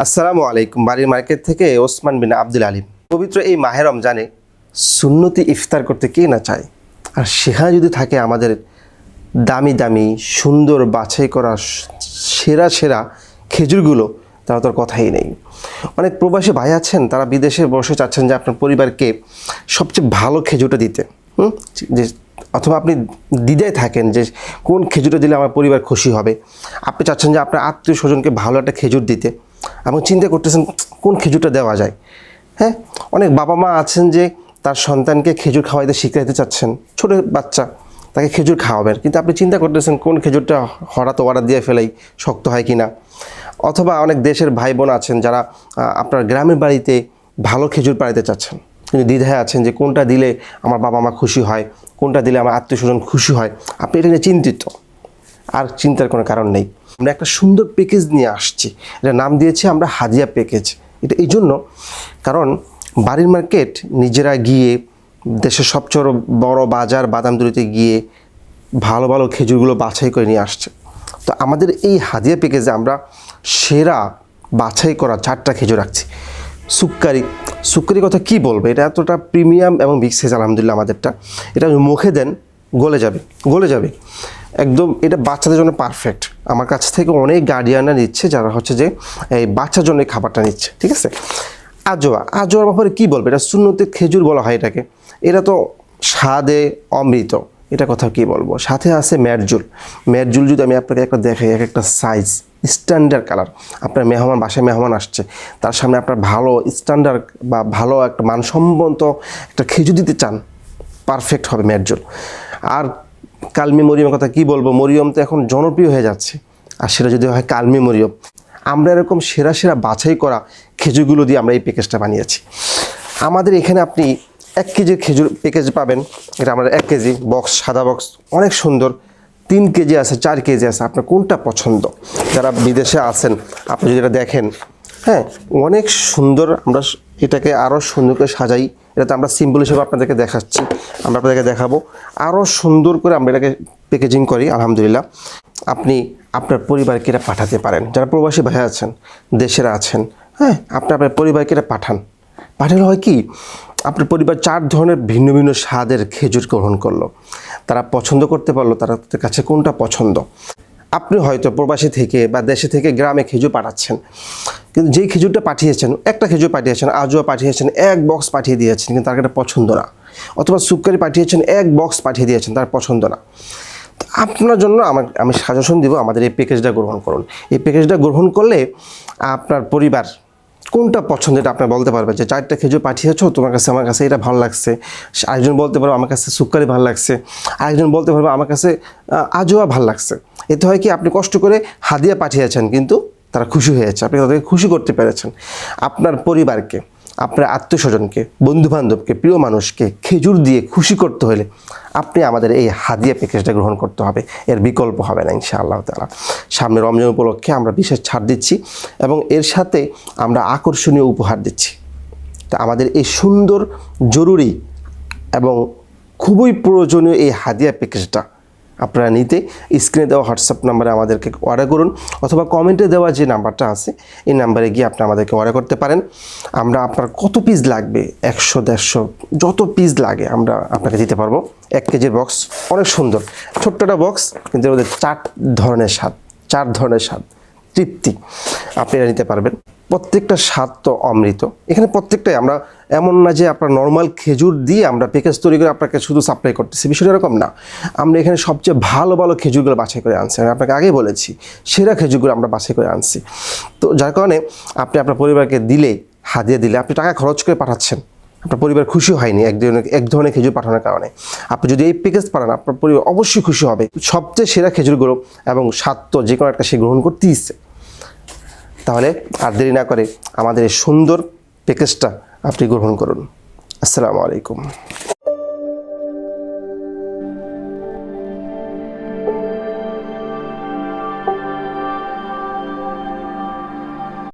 আসসালামু আলাইকুম। বাড়ির মার্কেট থেকে ওসমান বিন আব্দুল আলিম। পবিত্র এই মাহে রমজানে সুন্নতি ইফতার করতে কে না চায়, আর সেখানে যদি থাকে আমাদের দামি দামি সুন্দর বাছাই করা সেরা সেরা খেজুরগুলো, তারা তোর কথাই নেই। অনেক প্রবাসী ভাই আছেন, তারা বিদেশে বসে চাচ্ছেন যে আপনার পরিবারকে সবচেয়ে ভালো খেজুরটা দিতে, যে অথবা আপনি দ্বিধায় থাকেন যে কোন খেজুরটা দিলে আমার পরিবার খুশি হবে। আপনি চাচ্ছেন যে আপনার আত্মীয় স্বজনকে ভালো একটা খেজুর দিতে এবং চিন্তা করতেছেন কোন খেজুরটা দেওয়া যায়। হ্যাঁ, অনেক বাবা মা আছেন যে তার সন্তানকে খেজুর খাওয়াইতে শিখাইতে চাচ্ছেন, ছোটো বাচ্চা তাকে খেজুর খাওয়াবেন, কিন্তু আপনি চিন্তা করতেছেন কোন খেজুরটা হঠাৎ অর্ডার দিয়ে ফেলাই শক্ত হয় কিনা। অথবা অনেক দেশের ভাই বোন আছেন যারা আপনার গ্রামের বাড়িতে ভালো খেজুর পাড়াইতে চাচ্ছেন, কিন্তু দ্বিধায় আছেন যে কোনটা দিলে আমার বাবা মা খুশি হয়, কোনটা দিলে আমার আত্মীয় স্বজন খুশি হয়। আপনি এটা নিয়ে চিন্তিত, আর চিন্তার কোনো কারণ নেই। আমরা একটা সুন্দর প্যাকেজ নিয়ে আসছি, এটা নাম দিয়েছি আমরা হাদিয়া প্যাকেজ। এটা এই জন্য কারণ বাড়ির মার্কেট নিজেরা গিয়ে দেশের সবচেয়ে বড় বাজার বাদামদুরিতে গিয়ে ভালো ভালো খেজুরগুলো বাছাই করে নিয়ে আসছে। তো আমাদের এই হাদিয়া প্যাকেজে আমরা সেরা বাছাই করা 4টা খেজুর রাখছি। সুক্কারি কথা কি বলবো, এটা এতটা প্রিমিয়াম এবং বিগ সাইজ আলহামদুলিল্লাহ আমাদেরটা। এটা মুখে দেন গলে যাবে একদম। এটা বাচ্চাদের জন্য পারফেক্ট। আমার কাছ থেকে অনেক গার্ডিয়ানরা নিচ্ছে যারা হচ্ছে যে এই বাচ্চার জন্য এই খাবারটা নিচ্ছে, ঠিক আছে। আজোয়ার ব্যাপারে কী বলবো, এটা সুন্নতি খেজুর বলা হয় এটাকে। এটা তো স্বাদে অমৃত, এটা কথা কী বলবো। সাথে আছে ম্যারজুল যদি আমি আপনাকে একটা দেখাই, এক একটা সাইজ স্ট্যান্ডার্ড কালার। আপনার বাসায় মেহমান আসছে, তার সামনে আপনার ভালো স্ট্যান্ডার্ড বা ভালো একটা মানসম্মত একটা খেজুর দিতে চান, পারফেক্ট হবে ম্যারজুল। আর কালমি মরিয়মের কথা কি বলবো, মরিয়ম তো এখন জনপ্রিয় হয়ে যাচ্ছে, আর সেটা যদি হয় কালমি মরিয়ম। আমরা এরকম সেরা সেরা বাছাই করা খেজুরগুলো দিয়ে আমরা এই প্যাকেজটা বানিয়েছি। আমাদের এখানে আপনি 1 কেজির খেজুর প্যাকেজ পাবেন। এটা আমাদের 1 কেজি বক্স, সাদা বক্স, অনেক সুন্দর। 3 কেজি আছে, 4 কেজি আছে, আপনার কোনটা পছন্দ। যারা বিদেশে আছেন আপনি যদি এটা দেখেন, হ্যাঁ অনেক সুন্দর। আমরা এটাকে আরও সুন্দর করে সাজাই। এটাতে আমরা সিম্বল হিসেবে আপনাদেরকে দেখাচ্ছি, আমরা আপনাদেরকে দেখাবো আরও সুন্দর করে আমরা এটাকে প্যাকেজিং করি আলহামদুলিল্লাহ। আপনি আপনার পরিবারকে এটা পাঠাতে পারেন। যারা প্রবাসী ভাই আছেন, দেশের আছেন, হ্যাঁ আপনি আপনার পরিবারকে এটা পাঠালে হয় কি, আপনার পরিবার 4 ধরনের ভিন্ন ভিন্ন স্বাদের খেজুর গ্রহণ করলো, তারা পছন্দ করতে পারলো তাদের কাছে কোনটা পছন্দ। আপনি হয়তো প্রবাসী থেকে বা দেশে থেকে গ্রামে খেজুর পাঠাচ্ছেন, কিন্তু যেই খেজুরটা পাঠিয়েছেন, একটা খেজুর পাঠিয়েছেন, আজোয়া পাঠিয়েছেন 1 বক্স পাঠিয়ে দিয়েছেন, কিন্তু তার এটা পছন্দ না। অথবা সুক্কারি পাঠিয়েছেন 1 বক্স পাঠিয়ে দিয়েছেন, তার পছন্দ না। আপনার জন্য আমি সাজেশন দিব, আমাদের এই প্যাকেজটা গ্রহণ করুন। এই প্যাকেজটা গ্রহণ করলে আপনার পরিবার কোনটা পছন্দ এটা আপনি বলতে পারবেন যে 4টা খেজুর পাঠিয়েছো, তোমার কাছে আমার কাছে এটা ভালো লাগছে। আরেকজন বলতে পারবো আমার কাছে সুক্কারি ভালো লাগছে, আরেকজন বলতে পারবো আমার কাছে আজোয়া ভালো লাগছে। এতে হয় কি, আপনি কষ্ট করে হাদিয়া পাঠিয়েছেন কিন্তু তারা খুশি হয়েছে, আপনি তাদেরকে খুশি করতে পেরেছেন। আপনার পরিবারকে, আপনার আত্মীয় স্বজনকে, বন্ধুবান্ধবকে, প্রিয় মানুষকে খেজুর দিয়ে খুশি করতে হলে আপনি আমাদের এই হাদিয়া প্যাকেজটা গ্রহণ করতে হবে, এর বিকল্প হবে না ইনশাআল্লাহ তাআলা। সামনে রমজান উপলক্ষে আমরা বিশেষ ছাড় দিচ্ছি এবং এর সাথে আমরা আকর্ষণীয় উপহার দিচ্ছি। তা আমাদের এই সুন্দর, জরুরি এবং খুবই প্রয়োজনীয় এই হাদিয়া প্যাকেজটা আপনারা নিতে স্ক্রিনে দেওয়া হোয়াটসঅ্যাপ নাম্বারে আমাদেরকে অর্ডার করুন, অথবা কমেন্টে দেওয়া যে নাম্বারটা আছে এই নাম্বারে গিয়ে আপনি আমাদেরকে অর্ডার করতে পারেন। আমরা আপনার কত পিস লাগবে, 100 150 যত পিস লাগে আমরা আপনাকে দিতে পারবো। 1 কেজির বক্স, অনেক সুন্দর ছোট্ট একটা বক্স, কিন্তু ওদের 4 ধরনের স্বাদ তৃপ্তি আপনি এটা নিতে পারবেন। প্রত্যেকটা স্বাদ তো অমৃত। এখানে প্রত্যেকটাই আমরা, এমন না যে আপনার নর্মাল খেজুর দিয়ে আমরা প্যাকেজ তৈরি করে আপনাকে শুধু সাপ্লাই করতেছি, বিষয়টা এরকম না। আমরা এখানে সবচেয়ে ভালো ভালো খেজুরগুলো বাছাই করে আনছি। আমি আপনাকে আগেই বলেছি সেরা খেজুরগুলো আমরা বাছাই করে আনছি। তো যার কারণে আপনি আপনার পরিবারকে হাদিয়া দিলে আপনি টাকা খরচ করে পাঠাচ্ছেন, আপনার পরিবার খুশি হয়নি এক ধরনের খেজুর পাঠানোর কারণে। আপনি যদি এই প্যাকেজ পাঠান আপনার পরিবার অবশ্যই খুশি হবে। সবচেয়ে সেরা খেজুরগুলো এবং স্বাদ তো যে কোনো একটা সে গ্রহণ করতে ইচ্ছে। তাহলে আর দেরি না করে আমাদের এই সুন্দর প্যাকেজটা আপনি গ্রহণ করুন। আসসালামু আলাইকুম।